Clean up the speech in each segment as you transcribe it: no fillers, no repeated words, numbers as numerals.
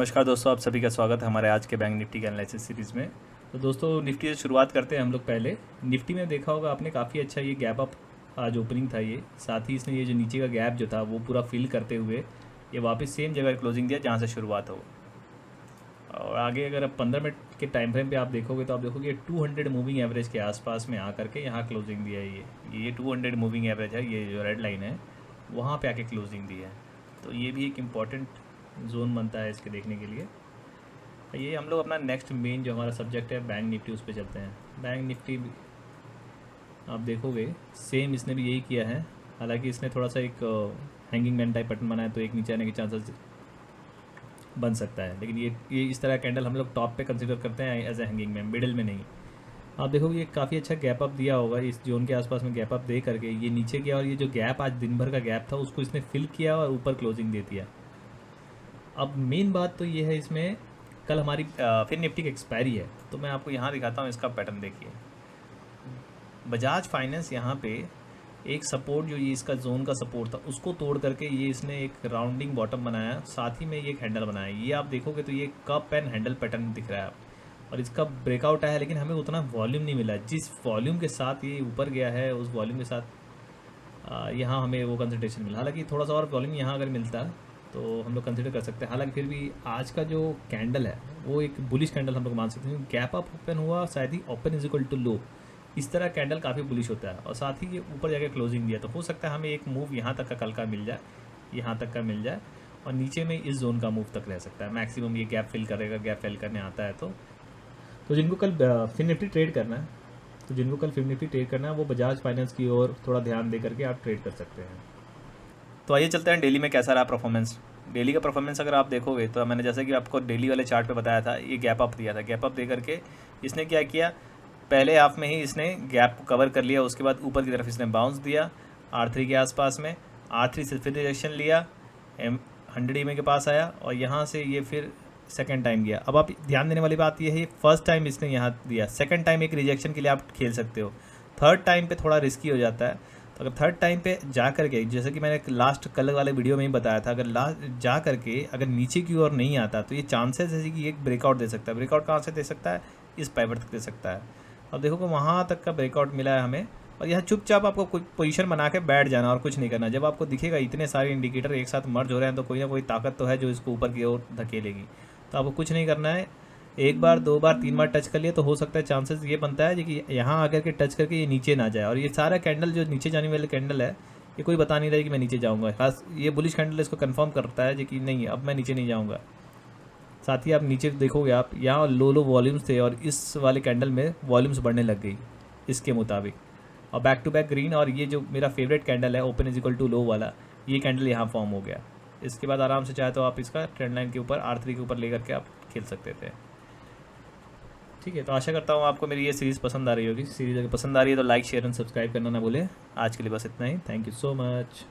नमस्कार दोस्तों, आप सभी का स्वागत है हमारे आज के बैंक निफ्टी के एनालिसिस सीरीज़ में। तो दोस्तों निफ्टी से शुरुआत करते हैं हम लोग। पहले निफ्टी में देखा होगा आपने काफ़ी अच्छा ये गैप अप आज ओपनिंग था ये, साथ ही इसने ये जो नीचे का गैप जो था वो पूरा फिल करते हुए ये वापस सेम जगह क्लोजिंग दिया जहाँ से शुरुआत हो। और आगे अगर आप 15 मिनट के टाइम फ्रेम पे आप देखोगे तो आप देखोगे 200 मूविंग एवरेज के आसपास में आ करके यहाँ क्लोजिंग दिया है। ये 200 मूविंग एवरेज है, ये जो रेड लाइन है वहाँ पे आके क्लोजिंग दी है। तो ये भी एक इम्पॉर्टेंट जोन बनता है इसके देखने के लिए। ये हम लोग अपना नेक्स्ट मेन जो हमारा सब्जेक्ट है बैंक निफ्टी, उस पर चलते हैं। बैंक निफ्टी आप देखोगे सेम इसने भी यही किया है, हालांकि इसने थोड़ा सा एक हैंगिंग मैन टाइप पैटर्न बनाया तो एक नीचे आने के चांसेस बन सकता है, लेकिन ये इस तरह कैंडल हम लोग टॉप पे कंसिडर करते हैं as a hanging man, middle में नहीं। आप देखोगे ये काफ़ी अच्छा गैप अप दिया होगा, इस जोन के आसपास में गैप अप दे करके ये नीचे गया और ये जो गैप आज दिन भर का गैप था उसको इसने फिल किया और ऊपर क्लोजिंग दे दिया। अब मेन बात तो ये है, इसमें कल हमारी फिर निफ्टी की एक्सपायरी है, तो मैं आपको यहाँ दिखाता हूँ इसका पैटर्न। देखिए बजाज फाइनेंस यहाँ पे एक सपोर्ट जो ये इसका जोन का सपोर्ट था उसको तोड़ करके ये इसने एक राउंडिंग बॉटम बनाया, साथ ही में ये एक हैंडल बनाया। ये आप देखोगे तो ये कप एंड हैंडल पैटर्न दिख रहा है और इसका ब्रेकआउट आया है, लेकिन हमें उतना वॉल्यूम नहीं मिला। जिस वॉल्यूम के साथ ये ऊपर गया है उस वॉल्यूम के साथ यहाँ हमें वो कंसंट्रेशन मिला। हालांकि थोड़ा सा और वॉल्यूम यहाँ अगर मिलता तो हम लोग कंसिडर कर सकते हैं। हालांकि फिर भी आज का जो कैंडल है वो एक बुलिश कैंडल हम लोग मान सकते हैं। गैप अप ओपन हुआ, शायद ही open is equal to low, इस तरह कैंडल काफ़ी बुलिश होता है और साथ ही ये ऊपर जाके क्लोजिंग दिया, तो हो सकता है हमें एक मूव यहाँ तक का कल का मिल जाए, यहाँ तक का मिल जाए और नीचे में इस जोन का मूव तक रह सकता है मैक्सिमम। ये गैप फिल करेगा, गैप फिल करने आता है तो जिनको कल फिर निफ्टी ट्रेड करना है वो बजाज फाइनेंस की ओर थोड़ा ध्यान दे करके आप ट्रेड कर सकते हैं। तो आइए चलते हैं डेली में कैसा रहा परफॉर्मेंस। डेली का परफॉर्मेंस अगर आप देखोगे तो मैंने जैसे कि आपको डेली वाले चार्ट पे बताया था, ये गैप अप दिया था। गैप अप दे करके इसने क्या किया, पहले हाफ में ही इसने गैप कवर कर लिया, उसके बाद ऊपर की तरफ इसने बाउंस दिया R3 के आसपास में। R3 से फिर रिजेक्शन लिया, 100 EMA के पास आया और यहाँ से ये फिर सेकेंड टाइम गया। अब आप ध्यान देने वाली बात ये है, फर्स्ट टाइम इसने यहाँ दिया, सेकेंड टाइम एक रिजेक्शन के लिए आप खेल सकते हो, थर्ड टाइम पे थोड़ा रिस्की हो जाता है। तो अगर थर्ड टाइम पे जा करके, जैसे कि मैंने लास्ट कल वाले वीडियो में ही बताया था, अगर लास्ट जा करके अगर नीचे की ओर नहीं आता तो ये चांसेस है कि एक ब्रेकआउट दे सकता है। ब्रेकआउट कहाँ से दे सकता है, इस पाइवट तक दे सकता है। और देखो कि वहाँ तक का ब्रेकआउट मिला है हमें और यहाँ चुपचाप आपको कुछ पोजीशन बना के बैठ जाना और कुछ नहीं करना। जब आपको दिखेगा इतने सारे इंडिकेटर एक साथ मर्ज हो रहे हैं तो कोई ना कोई ताकत तो है जो इसको ऊपर की ओर धकेलेगी। तो आपको कुछ नहीं करना है, एक बार, दो बार, तीन बार टच कर लिया तो हो सकता है चांसेस ये बनता है कि यहाँ आकर के टच करके ये नीचे ना जाए। और ये सारा कैंडल जो नीचे जाने वाले कैंडल है ये कोई बता नहीं रहा है कि मैं नीचे जाऊँगा। खास ये बुलिश कैंडल इसको कंफर्म करता है कि नहीं अब मैं नीचे नहीं जाऊँगा। साथ ही आप नीचे देखोगे, आप यहाँ लो वॉल्यूम्स थे और इस वाले कैंडल में वॉल्यूम्स बढ़ने लग गई इसके मुताबिक, और बैक टू बैक ग्रीन। और ये जो मेरा फेवरेट कैंडल है open is equal to low वाला, ये कैंडल यहाँ फॉर्म हो गया। इसके बाद आराम से चाहे तो आप इसका ट्रेंड लाइन के ऊपर R3 के ऊपर ले करके आप खेल सकते थे। ठीक है, तो आशा करता हूँ आपको मेरी ये सीरीज़ पसंद आ रही होगी। सीरीज़ अगर पसंद आ रही है तो लाइक, शेयर एंड सब्सक्राइब करना ना भूलें। आज के लिए बस इतना ही। Thank you so much.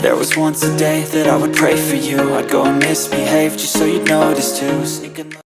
There was once a day that I would pray for you. I'd go and misbehave just so you'd notice too. Sneaking